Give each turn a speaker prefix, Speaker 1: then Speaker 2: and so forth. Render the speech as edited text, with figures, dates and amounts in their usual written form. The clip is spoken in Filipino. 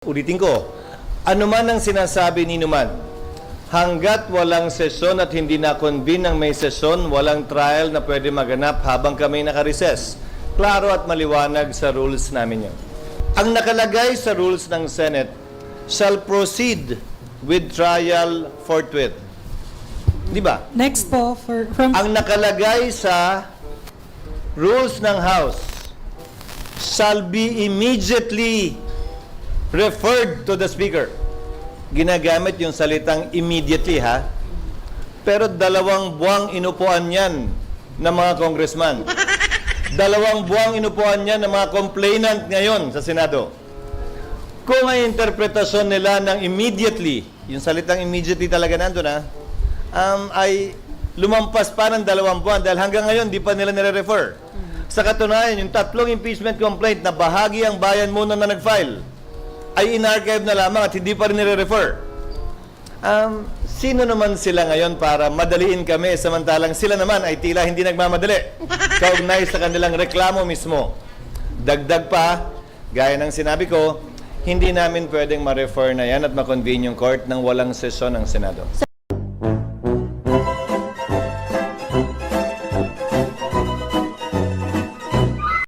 Speaker 1: Ulitin ko, ano man ang sinasabi ni Numan, hanggat walang sesyon at hindi na-convene ng may sesyon, walang trial na pwede maganap habang kami nakareses. Klaro at maliwanag sa rules namin yun. Ang nakalagay sa rules ng Senate shall proceed with trial forthwith. Di ba?
Speaker 2: Next po, from
Speaker 1: Ang nakalagay sa rules ng House shall be immediately referred to the Speaker. Ginagamit yung salitang immediately, ha? Pero 2 buwang inupuan yan ng mga congressman. 2 buwang inupuan yan ng mga complainant ngayon sa Senado. Kung ang interpretasyon nila ng immediately, yung salitang immediately talaga nandun, ha? Ay lumampas pa ng 2 buwan dahil hanggang ngayon di pa nila nire-refer. Sa katunayan, yung 3 impeachment complaint na bahagi ang bayan muna na nag-file ay in-archive na lamang at hindi pa rin nire-refer. Sino naman sila ngayon para madaliin kami samantalang sila naman ay tila hindi nagmamadali kaugnay sa kanilang reklamo mismo. Dagdag pa, gaya ng sinabi ko, hindi namin pwedeng ma-refer na yan at ma-convene yung court ng walang sesyon ng Senado.